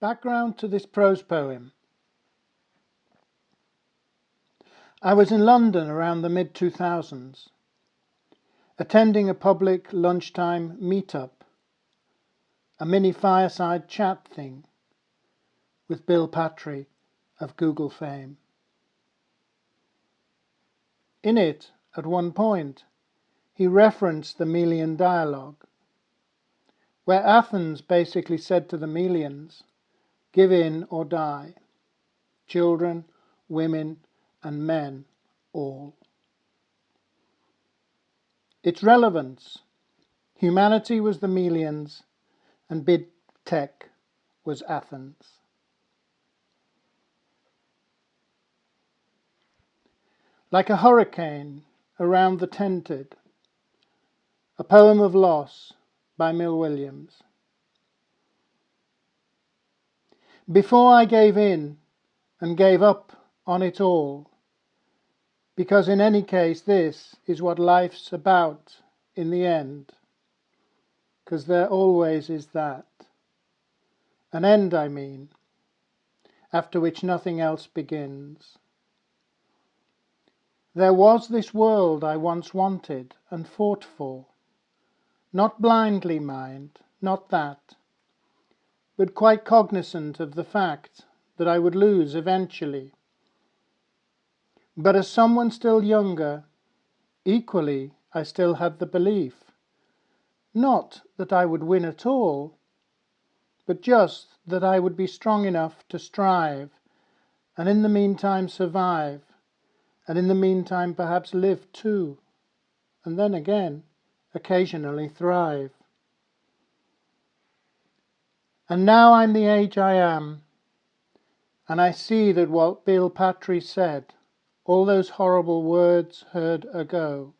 Background to this prose poem. I was in London around the mid-2000s, attending a public lunchtime meetup, a mini-fireside chat thing with Bill Patry of Google fame. In it, at one point, he referenced the Melian dialogue, where Athens basically said to the Melians, give in or die, children, women, and men all. Its relevance: humanity was the Melians and big tech was Athens. Like a hurricane around the tented, a poem of loss by Mill Williams. Before I gave in and gave up on it all, because in any case this is what life's about in the end, 'cause there always is that. An end, I mean, after which nothing else begins. There was this world I once wanted and fought for, not blindly, mind, not that, but quite cognizant of the fact that I would lose eventually. But as someone still younger, equally I still had the belief, not that I would win at all, but just that I would be strong enough to strive, and in the meantime survive, and in the meantime perhaps live too, and then again occasionally thrive. And now I'm the age I am, and I see that what Bill Patry said, all those horrible words heard ago,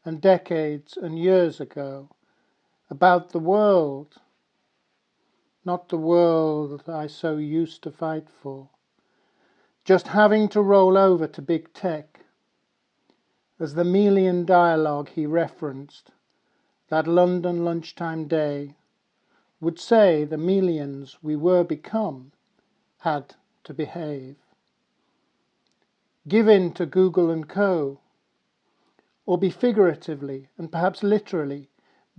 and decades and years ago, about the world, not the world I so used to fight for, just having to roll over to big tech, as the Melian dialogue he referenced, that London lunchtime day, would say the Melians we were become had to behave. Give in to Google and Co., or be figuratively and perhaps literally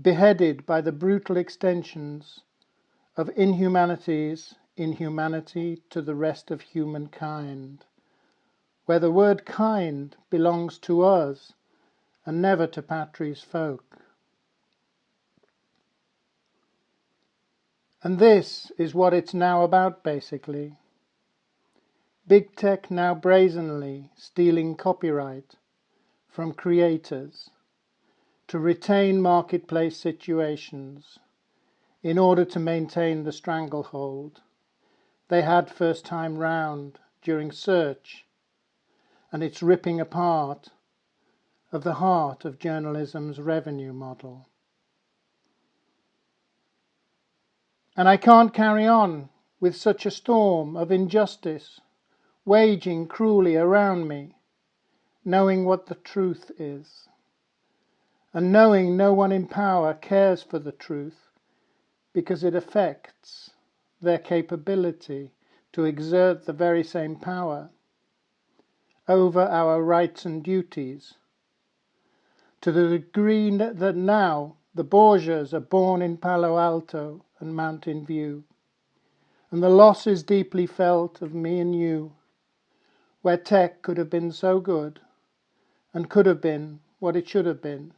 beheaded by the brutal extensions of inhumanity's inhumanity to the rest of humankind, where the word kind belongs to us and never to Patry's folk. And this is what it's now about, basically. Big tech now brazenly stealing copyright from creators to retain marketplace situations in order to maintain the stranglehold they had first time round during search, and its ripping apart of the heart of journalism's revenue model. And I can't carry on with such a storm of injustice waging cruelly around me, knowing what the truth is, and knowing no one in power cares for the truth because it affects their capability to exert the very same power over our rights and duties, to the degree that now the Borgias are born in Palo Alto and Mountain View, and the loss is deeply felt of me and you, where tech could have been so good and could have been what it should have been,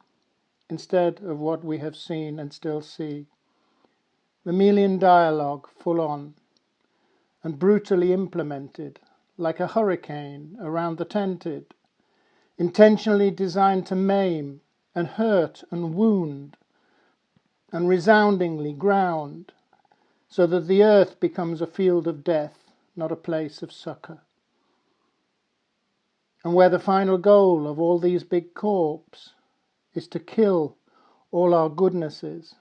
instead of what we have seen and still see. The Melian dialogue full on and brutally implemented like a hurricane around the tented, intentionally designed to maim and hurt and wound and resoundingly ground, so that the earth becomes a field of death, not a place of succor. And where the final goal of all these big corps is to kill all our goodnesses,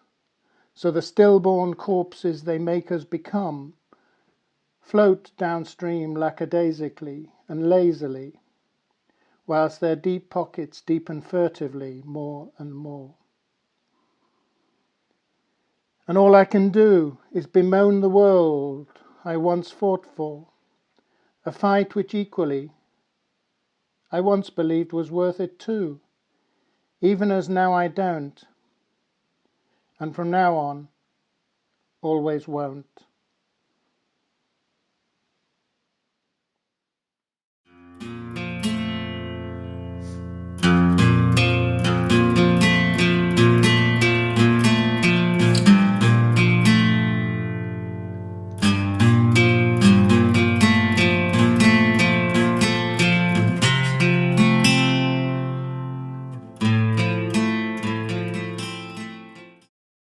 so the stillborn corpses they make us become float downstream lackadaisically and lazily, whilst their deep pockets deepen furtively more and more. And all I can do is bemoan the world I once fought for, a fight which equally I once believed was worth it too, even as now I don't, and from now on always won't.